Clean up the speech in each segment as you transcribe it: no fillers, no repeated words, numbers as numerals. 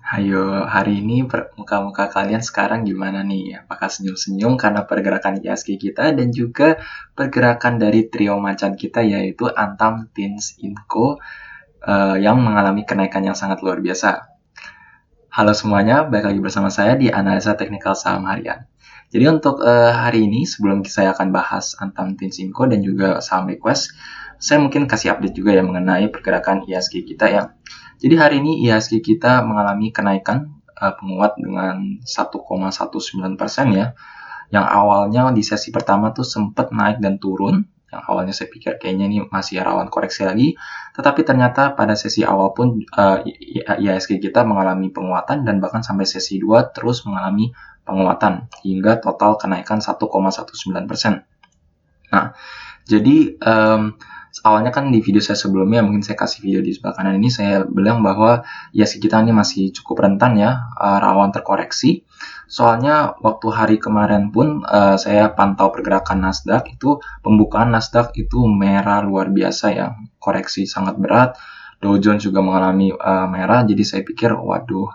Hayo, hari ini muka-muka kalian sekarang gimana nih? Apakah senyum-senyum karena pergerakan IHSG kita dan juga pergerakan dari trio macan kita yaitu Antam, Tins, Inco yang mengalami kenaikan yang sangat luar biasa. Halo semuanya, balik lagi bersama saya di Analisa Teknikal Saham Harian. Jadi untuk hari ini sebelum saya akan bahas Antam, Tins, Inco dan juga saham request, saya mungkin kasih update juga ya mengenai pergerakan IHSG kita ya. Jadi hari ini IHSG kita mengalami kenaikan penguat dengan 1,19% ya. Yang awalnya di sesi pertama tuh sempat naik dan turun. Yang awalnya saya pikir kayaknya ini masih rawan koreksi lagi. Tetapi ternyata pada sesi awal pun IHSG kita mengalami penguatan dan bahkan sampai sesi 2 terus mengalami penguatan hingga total kenaikan 1,19%. Nah, jadi awalnya kan di video saya sebelumnya, mungkin saya kasih video di sebelah kanan ini, saya bilang bahwa IHSG kita ini masih cukup rentan ya, rawan terkoreksi. Soalnya waktu hari kemarin pun saya pantau pergerakan Nasdaq, itu pembukaan Nasdaq itu merah luar biasa ya, koreksi sangat berat. Dow Jones juga mengalami merah, jadi saya pikir waduh,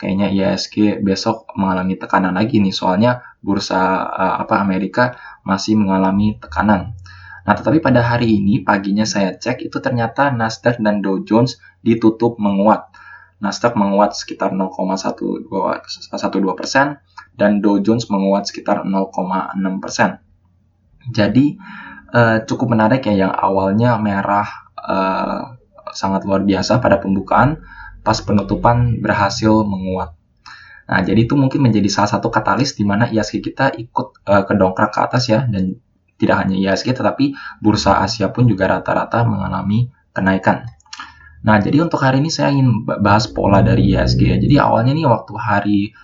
kayaknya IHSG besok mengalami tekanan lagi nih, soalnya bursa Amerika masih mengalami tekanan. Nah, tetapi pada hari ini, paginya saya cek, itu ternyata Nasdaq dan Dow Jones ditutup menguat. Nasdaq menguat sekitar 0,12%, dan Dow Jones menguat sekitar 0,6%. Jadi, cukup menarik ya, yang awalnya merah sangat luar biasa pada pembukaan, pas penutupan berhasil menguat. Nah, jadi itu mungkin menjadi salah satu katalis di mana IHSG kita ikut kedongkrak ke atas ya, dan tidak hanya IHSG tetapi bursa Asia pun juga rata-rata mengalami kenaikan. Nah, jadi untuk hari ini saya ingin bahas pola dari IHSG ya. Jadi awalnya nih waktu hari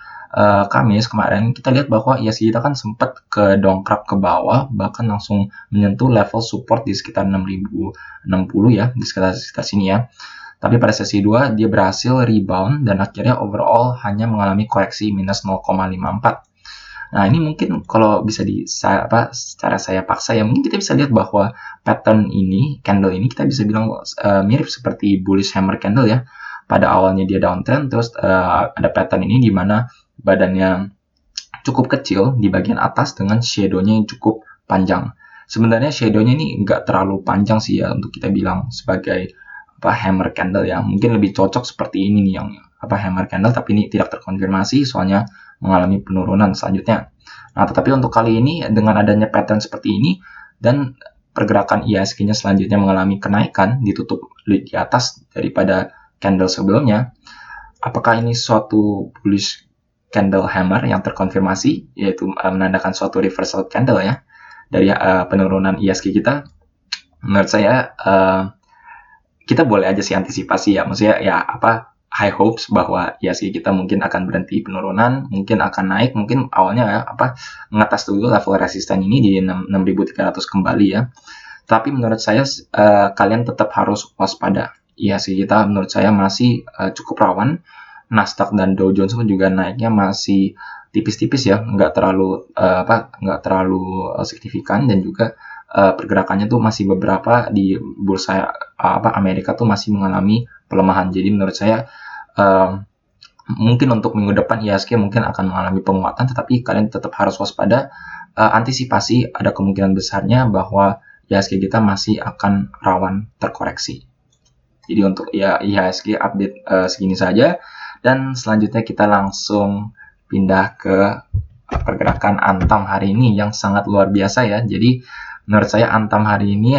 Kamis kemarin kita lihat bahwa IHSG kita kan sempat kedongkrak ke bawah, bahkan langsung menyentuh level support di sekitar 6060 ya, di sekitar sini ya. Tapi pada sesi 2 dia berhasil rebound dan akhirnya overall hanya mengalami koreksi minus 0,54. Nah, ini mungkin kalau bisa secara saya paksa ya, mungkin kita bisa lihat bahwa pattern ini, candle ini kita bisa bilang mirip seperti bullish hammer candle ya. Pada awalnya dia downtrend, terus ada pattern ini di mana badannya cukup kecil di bagian atas dengan shadow-nya yang cukup panjang. Sebenarnya shadow-nya ini nggak terlalu panjang sih ya untuk kita bilang sebagai hammer candle ya. Mungkin lebih cocok seperti ini nih yang hammer candle, tapi ini tidak terkonfirmasi soalnya mengalami penurunan selanjutnya. Nah, tetapi untuk kali ini dengan adanya pattern seperti ini dan pergerakan IHSG-nya selanjutnya mengalami kenaikan, ditutup di atas daripada candle sebelumnya, apakah ini suatu bullish candle hammer yang terkonfirmasi, yaitu menandakan suatu reversal candle ya dari penurunan IHSG kita? Menurut saya kita boleh aja sih antisipasi ya, maksudnya ya high hopes bahwa IHSG kita mungkin akan berhenti penurunan, mungkin akan naik, mungkin awalnya mengatas dulu level resisten ini di 6.300 kembali ya. Tapi menurut saya kalian tetap harus waspada. IHSG kita menurut saya masih cukup rawan. Nasdaq dan Dow Jones pun juga naiknya masih tipis-tipis ya, nggak terlalu signifikan, dan juga pergerakannya tuh masih beberapa di bursa Amerika tuh masih mengalami pelemahan. Jadi menurut saya mungkin untuk minggu depan IHSG mungkin akan mengalami penguatan, tetapi kalian tetap harus waspada, antisipasi ada kemungkinan besarnya bahwa IHSG kita masih akan rawan terkoreksi. Jadi untuk IHSG update segini saja, dan selanjutnya kita langsung pindah ke pergerakan Antam hari ini yang sangat luar biasa ya. Jadi menurut saya Antam hari ini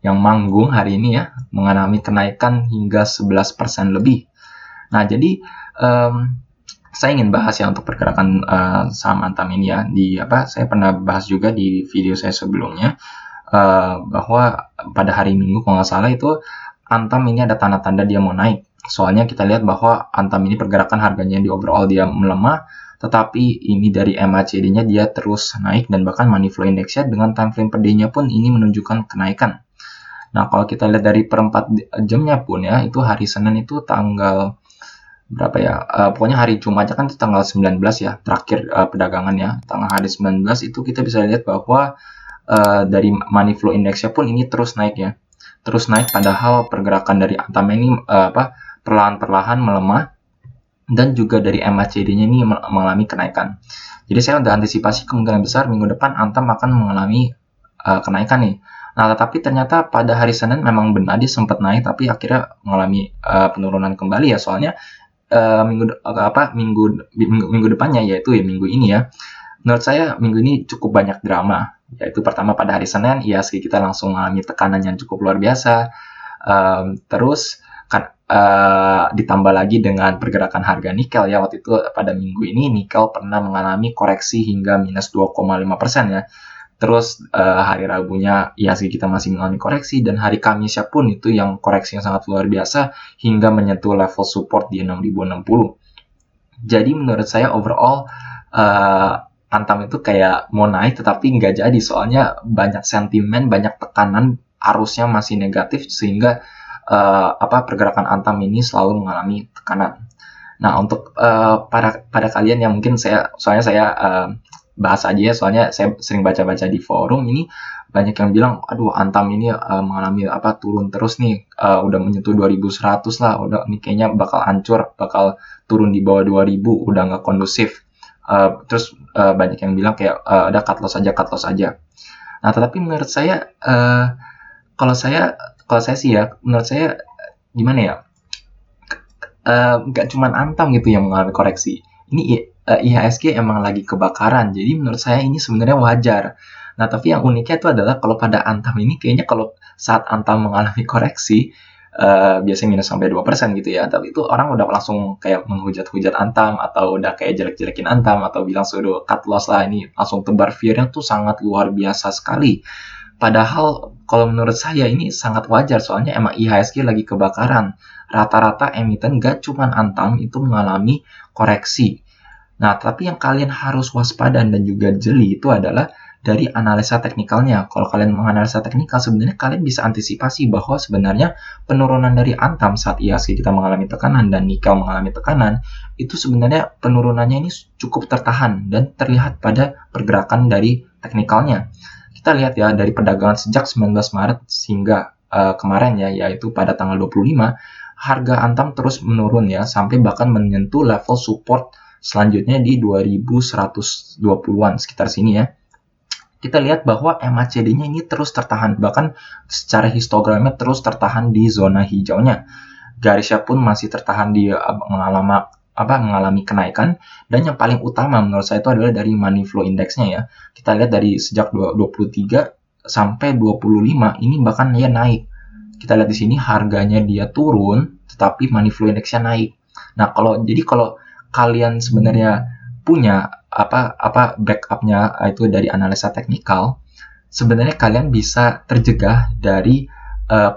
yang manggung hari ini ya, mengalami kenaikan hingga 11% lebih. Nah, jadi saya ingin bahas ya untuk pergerakan saham Antam ini ya. Saya pernah bahas juga di video saya sebelumnya bahwa pada hari Minggu kalau nggak salah itu Antam ini ada tanda-tanda dia mau naik. Soalnya kita lihat bahwa Antam ini pergerakan harganya di overall dia melemah, tetapi ini dari MACD-nya dia terus naik, dan bahkan money flow index-nya dengan time frame per day-nya pun ini menunjukkan kenaikan. Nah, kalau kita lihat dari per 4 jamnya pun ya, itu hari Senin itu tanggal berapa ya? Pokoknya hari Jumat kan itu tanggal 19 ya, terakhir perdagangan ya. Tanggal hari 19 itu kita bisa lihat bahwa dari money flow index-nya pun ini terus naik ya. terus naik, padahal pergerakan dari Antam ini perlahan-perlahan melemah, dan juga dari MACD-nya ini mengalami kenaikan. Jadi saya udah antisipasi kemungkinan besar minggu depan Antam akan mengalami kenaikan nih. Nah, tetapi ternyata pada hari Senin memang benar dia sempat naik, tapi akhirnya mengalami penurunan kembali ya. Soalnya minggu depannya, yaitu ya minggu ini ya. Menurut saya minggu ini cukup banyak drama. Yaitu pertama pada hari Senin, IHSG kita langsung mengalami tekanan yang cukup luar biasa. Terus ditambah lagi dengan pergerakan harga nikel ya. Waktu itu pada minggu ini nikel pernah mengalami koreksi hingga minus 2,5% ya. Terus hari Rabunya IHSG kita masih mengalami koreksi, dan hari Kamisnya pun itu yang koreksi yang sangat luar biasa hingga menyentuh level support di 6060. Jadi menurut saya overall Antam itu kayak mau naik tetapi nggak jadi, soalnya banyak sentimen, banyak tekanan, arusnya masih negatif sehingga pergerakan Antam ini selalu mengalami tekanan. Nah, untuk para kalian yang mungkin saya bahas aja ya, soalnya saya sering baca-baca di forum ini, banyak yang bilang, aduh Antam ini mengalami turun terus nih, udah menyentuh 2100 lah, udah ini kayaknya bakal hancur, bakal turun di bawah 2000, udah nggak kondusif. Terus banyak yang bilang kayak udah cut loss aja. Nah, tetapi menurut saya kalau saya sih ya, menurut saya gimana ya, nggak cuma Antam gitu yang mengalami koreksi. Ini IHSG emang lagi kebakaran, jadi menurut saya ini sebenarnya wajar. Nah, tapi yang uniknya itu adalah kalau pada Antam ini kayaknya kalau saat Antam mengalami koreksi, biasanya minus sampai 2% gitu ya, tapi itu orang udah langsung kayak menghujat-hujat Antam, atau udah kayak jelek-jelekin Antam, atau bilang sudah cut loss lah, ini langsung tebar fear-nya tuh sangat luar biasa sekali. Padahal kalau menurut saya ini sangat wajar, soalnya emang IHSG lagi kebakaran. Rata-rata emiten gak cuman Antam itu mengalami koreksi. Nah, tapi yang kalian harus waspada dan juga jeli itu adalah dari analisa teknikalnya. Kalau kalian menganalisa teknikal, sebenarnya kalian bisa antisipasi bahwa sebenarnya penurunan dari Antam saat IHSG kita mengalami tekanan dan nikel mengalami tekanan, itu sebenarnya penurunannya ini cukup tertahan dan terlihat pada pergerakan dari teknikalnya. Kita lihat ya, dari perdagangan sejak 19 Maret hingga kemarin ya, yaitu pada tanggal 25, harga Antam terus menurun ya, sampai bahkan menyentuh level support selanjutnya di 2120-an, sekitar sini ya. Kita lihat bahwa MACD-nya ini terus tertahan, bahkan secara histogramnya terus tertahan di zona hijaunya. Garisnya pun masih tertahan di mengalami kenaikan, dan yang paling utama menurut saya itu adalah dari money flow index-nya ya. Kita lihat dari sejak 23 sampai 25 ini bahkan dia naik. Kita lihat di sini harganya dia turun, tetapi money flow index-nya naik. Nah, kalau kalian sebenarnya punya backup-nya itu dari analisa teknikal, sebenarnya kalian bisa terjegah dari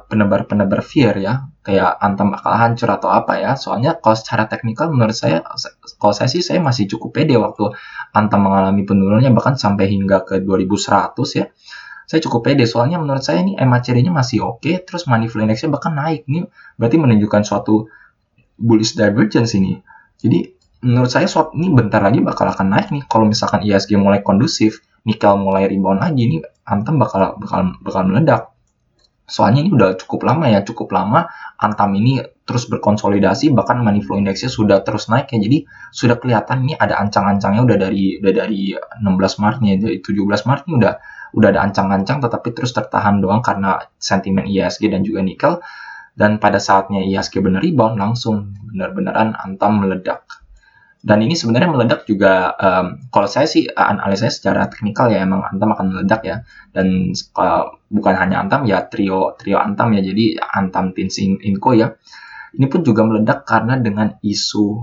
penebar-penebar fear ya, kayak Antam bakal hancur atau apa ya. Soalnya kalau secara teknikal menurut saya, kalau saya sih saya masih cukup pede waktu Antam mengalami penurunannya bahkan sampai hingga ke 2100 ya. Saya cukup pede, soalnya menurut saya ini MACD-nya masih oke, terus money flow index-nya bahkan naik. Ini berarti menunjukkan suatu bullish divergence ini. Jadi menurut saya swap ini bentar lagi bakal akan naik nih. Kalau misalkan IHSG mulai kondusif, nikel mulai rebound lagi, ini Antam bakal meledak. Soalnya ini udah cukup lama Antam ini terus berkonsolidasi, bahkan money flow index-nya sudah terus naik ya. Jadi sudah kelihatan ini ada ancang-ancangnya udah dari 16 Maret nih, dari 17 Maret ini udah ada ancang-ancang, tetapi terus tertahan doang karena sentimen IHSG dan juga nikel. Dan pada saatnya IHSG bener rebound, langsung benar-benaran Antam meledak. Dan ini sebenarnya meledak juga, kalau saya sih analisanya secara teknikal ya, emang Antam akan meledak ya. Dan bukan hanya Antam ya, trio Antam ya, jadi Antam Tins Inco ya. Ini pun juga meledak karena dengan isu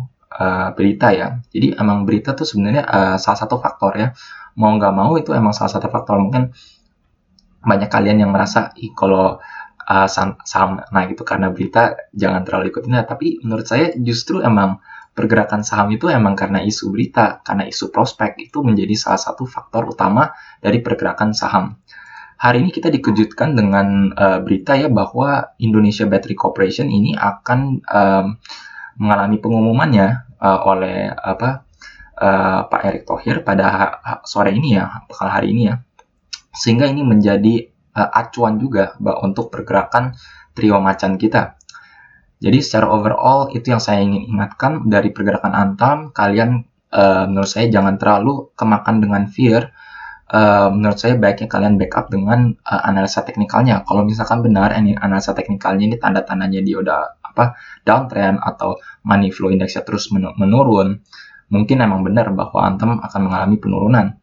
berita ya. Jadi emang berita tuh sebenarnya salah satu faktor ya. Mau nggak mau itu emang salah satu faktor. Mungkin banyak kalian yang merasa, kalau saham naik itu karena berita, jangan terlalu ikutin. Tapi menurut saya justru emang pergerakan saham itu emang karena isu berita, karena isu prospek, itu menjadi salah satu faktor utama dari pergerakan saham. Hari ini kita dikejutkan dengan berita ya, bahwa Indonesia Battery Corporation ini akan mengalami pengumumannya oleh Pak Erick Thohir pada sore ini ya, bakal hari ini ya. Sehingga ini menjadi acuan juga untuk pergerakan trio macan kita. Jadi secara overall itu yang saya ingin ingatkan dari pergerakan Antam. Kalian menurut saya jangan terlalu kemakan dengan fear. Menurut saya baiknya kalian backup dengan analisa teknikalnya. Kalau misalkan benar analisa teknikalnya ini tanda-tandanya dia udah downtrend atau money flow indexnya terus menurun, mungkin emang benar bahwa Antam akan mengalami penurunan.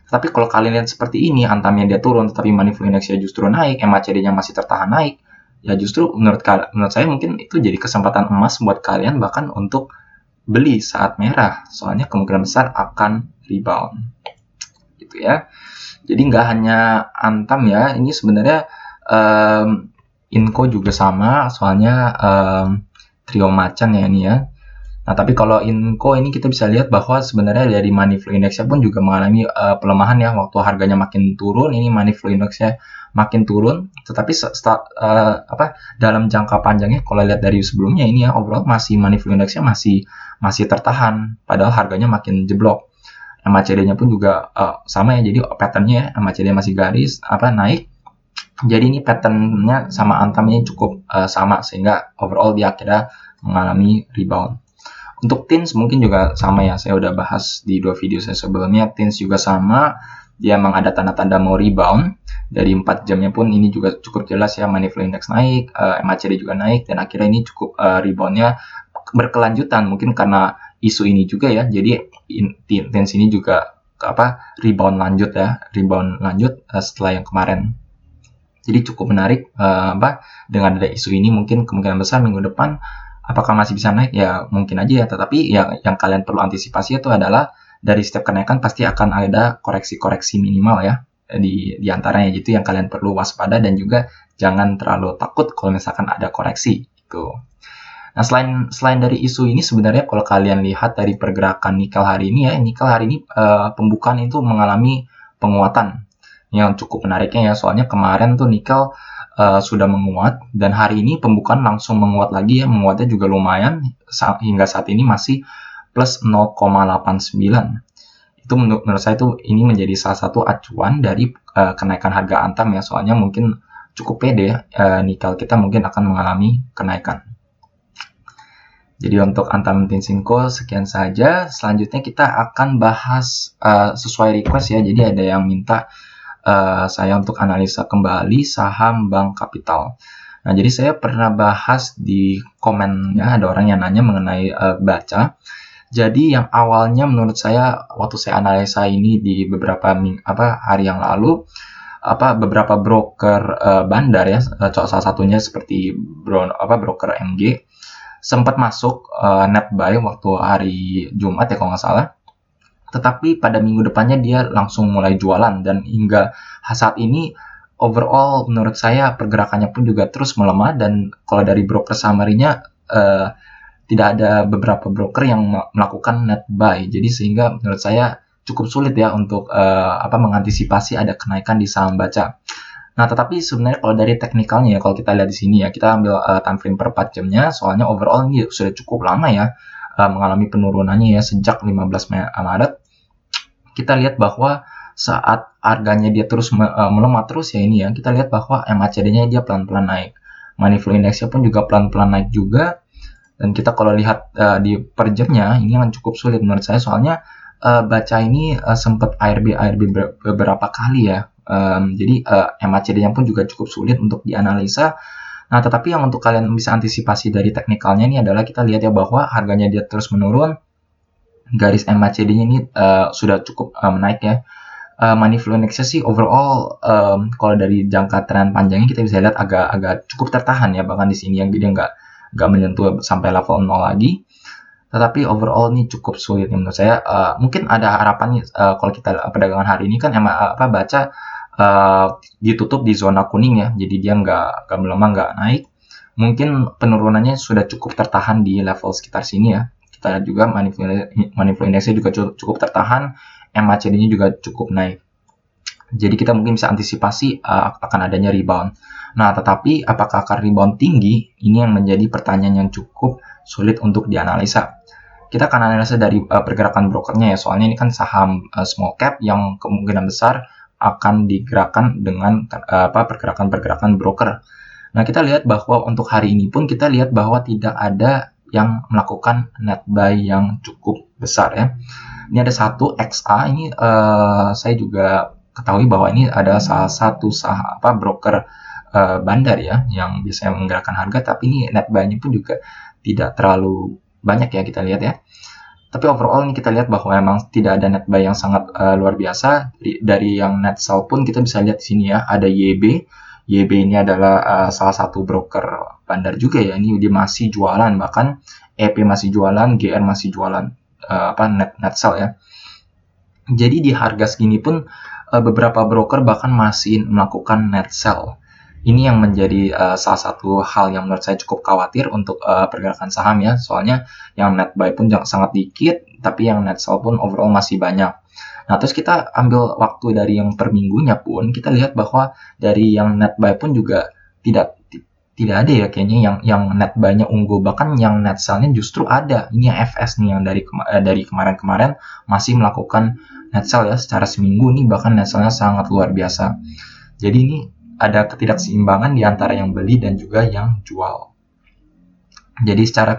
Tapi kalau kalian lihat seperti ini, Antamnya dia turun tetapi money flow indexnya justru naik, MACD-nya masih tertahan naik, ya justru menurut saya mungkin itu jadi kesempatan emas buat kalian bahkan untuk beli saat merah, soalnya kemungkinan besar akan rebound gitu ya. Jadi nggak hanya Antam ya, ini sebenarnya Inco juga sama, soalnya trio macan ya ini ya. Nah, tapi kalau Inco ini kita bisa lihat bahwa sebenarnya dari money flow indexnya pun juga mengalami pelemahan ya. Waktu harganya makin turun, ini money flow indexnya makin turun. Tetapi dalam jangka panjangnya, kalau lihat dari sebelumnya ini ya, overall masih money flow indexnya masih tertahan. Padahal harganya makin jeblok. MACD-nya pun juga sama ya, jadi pattern-nya MACD masih garis naik. Jadi ini pattern-nya sama Antamnya cukup sama, sehingga overall dia akhirnya mengalami rebound. Untuk TINS mungkin juga sama ya, saya udah bahas di 2 video saya sebelumnya. TINS juga sama, dia memang ada tanda-tanda mau rebound. Dari 4 jamnya pun ini juga cukup jelas ya, money flow index naik, MACD juga naik, dan akhirnya ini cukup rebound-nya berkelanjutan. Mungkin karena isu ini juga ya, jadi TINS ini juga rebound lanjut setelah yang kemarin. Jadi cukup menarik dengan ada isu ini, mungkin kemungkinan besar minggu depan apakah masih bisa naik ya, mungkin aja ya. Tetapi yang kalian perlu antisipasi itu adalah dari setiap kenaikan pasti akan ada koreksi-koreksi minimal ya, di antaranya itu yang kalian perlu waspada, dan juga jangan terlalu takut kalau misalkan ada koreksi gitu. Nah, selain dari isu ini, sebenarnya kalau kalian lihat dari pergerakan nikel hari ini ya, nikel hari ini pembukaan itu mengalami penguatan yang cukup menariknya ya, soalnya kemarin tuh nikel sudah menguat, dan hari ini pembukaan langsung menguat lagi ya, menguatnya juga lumayan, hingga saat ini masih plus 0,89. Itu menurut saya tuh ini menjadi salah satu acuan dari kenaikan harga Antam ya, soalnya mungkin cukup pede nikel kita mungkin akan mengalami kenaikan. Jadi untuk Antam Tinsinko sekian saja. Selanjutnya kita akan bahas sesuai request ya, jadi ada yang minta saya untuk analisa kembali saham Bank Kapital. Nah, jadi saya pernah bahas di komen ya, ada orang yang nanya mengenai Baca. Jadi yang awalnya menurut saya waktu saya analisa ini di beberapa hari yang lalu, beberapa broker bandar ya, salah satunya seperti broker MG sempat masuk net buy waktu hari Jumat ya kalau nggak salah. Tetapi pada minggu depannya dia langsung mulai jualan, dan hingga saat ini overall menurut saya pergerakannya pun juga terus melemah. Dan kalau dari broker summary-nya tidak ada beberapa broker yang melakukan net buy, jadi sehingga menurut saya cukup sulit ya untuk mengantisipasi ada kenaikan di saham Baca. Nah, tetapi sebenarnya kalau dari teknikalnya ya, kalau kita lihat di sini ya, kita ambil time frame per 4 jamnya, soalnya overall ini sudah cukup lama ya mengalami penurunannya ya, sejak 15 Maret. Kita lihat bahwa saat harganya dia terus melemah terus ya ini ya, kita lihat bahwa MACD-nya dia pelan-pelan naik, money flow index-nya pun juga pelan-pelan naik juga. Dan kita kalau lihat di per jamnya ini kan cukup sulit menurut saya, soalnya Baca ini sempat ARB beberapa kali ya. Jadi MACD-nya pun juga cukup sulit untuk dianalisa. Nah, tetapi yang untuk kalian bisa antisipasi dari teknikalnya ini adalah kita lihat ya bahwa harganya dia terus menurun, garis MACD-nya ini sudah cukup menaik ya. Money flow index sih overall kalau dari jangka tren panjangnya kita bisa lihat agak cukup tertahan ya, bahkan di sini yang dia nggak menyentuh sampai level 0 lagi. Tetapi overall ini cukup sulit menurut saya. Mungkin ada harapan kalau kita perdagangan hari ini kan Baca ditutup di zona kuning ya, jadi dia nggak melemah, nggak naik. Mungkin penurunannya sudah cukup tertahan di level sekitar sini ya. Kita lihat juga money flow index-nya juga cukup tertahan, MACD-nya juga cukup naik. Jadi kita mungkin bisa antisipasi akan adanya rebound. Nah, tetapi apakah akan rebound tinggi? Ini yang menjadi pertanyaan yang cukup sulit untuk dianalisa. Kita akan analisa dari pergerakan brokernya ya, soalnya ini kan saham small cap yang kemungkinan besar akan digerakkan dengan pergerakan-pergerakan broker. Nah, kita lihat bahwa untuk hari ini pun kita lihat bahwa tidak ada yang melakukan net buy yang cukup besar ya. Ini ada satu XA, ini saya juga ketahui bahwa ini ada salah satu broker bandar ya yang biasanya menggerakkan harga, tapi ini net buy-nya pun juga tidak terlalu banyak ya kita lihat ya. Tapi overall ini kita lihat bahwa memang tidak ada net buy yang sangat luar biasa. Dari yang net sell pun kita bisa lihat di sini ya, ada YB. YB ini adalah salah satu broker bandar juga ya. Ini dia masih jualan, bahkan EP masih jualan, GR masih jualan net sell ya. Jadi di harga segini pun beberapa broker bahkan masih melakukan net sell. Ini yang menjadi salah satu hal yang menurut saya cukup khawatir untuk pergerakan saham ya. Soalnya yang net buy pun sangat dikit, tapi yang net sell pun overall masih banyak. Nah, terus kita ambil waktu dari yang per minggunya pun, kita lihat bahwa dari yang net buy pun juga tidak ada ya kayaknya yang net buy-nya unggul, bahkan yang net sell-nya justru ada. Ini yang FS nih yang dari kemarin-kemarin masih melakukan net sell ya secara seminggu nih, bahkan net sell-nya sangat luar biasa. Jadi ini ada ketidakseimbangan di antara yang beli dan juga yang jual. Jadi secara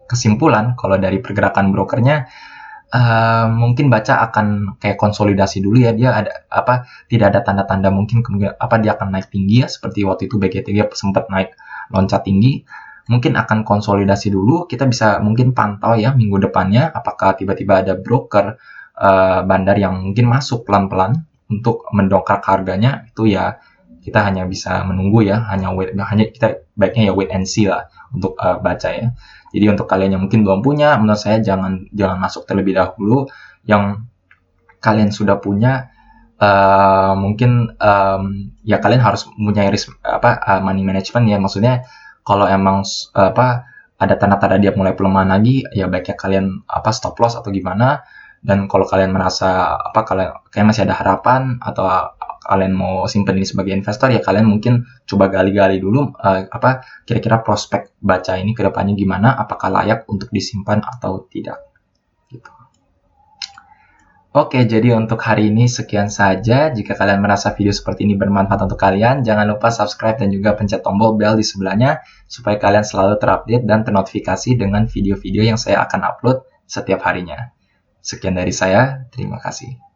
kesimpulan, kalau dari pergerakan brokernya, mungkin baca akan kayak konsolidasi dulu ya. Dia ada tidak ada tanda-tanda mungkin dia akan naik tinggi ya, seperti waktu itu BGT dia sempat naik loncat tinggi. Mungkin akan konsolidasi dulu. Kita bisa mungkin pantau ya minggu depannya, apakah tiba-tiba ada broker bandar yang mungkin masuk pelan-pelan untuk mendongkrak harganya. Itu ya kita hanya bisa menunggu ya, hanya kita baiknya ya wait and see lah untuk baca ya. Jadi untuk kalian yang mungkin belum punya, menurut saya jangan masuk terlebih dahulu. Yang kalian sudah punya, mungkin ya kalian harus punya money management ya. Maksudnya kalau emang ada tanda-tanda dia mulai pelemahan lagi, ya baiknya kalian stop loss atau gimana. Dan kalau kalian merasa kalian masih ada harapan atau kalian mau simpen ini sebagai investor, ya kalian mungkin coba gali-gali dulu kira-kira prospek baca ini ke depannya gimana, apakah layak untuk disimpan atau tidak gitu. Oke, jadi untuk hari ini sekian saja. Jika kalian merasa video seperti ini bermanfaat untuk kalian, jangan lupa subscribe dan juga pencet tombol bell di sebelahnya supaya kalian selalu terupdate dan ternotifikasi dengan video-video yang saya akan upload setiap harinya. Sekian dari saya, terima kasih.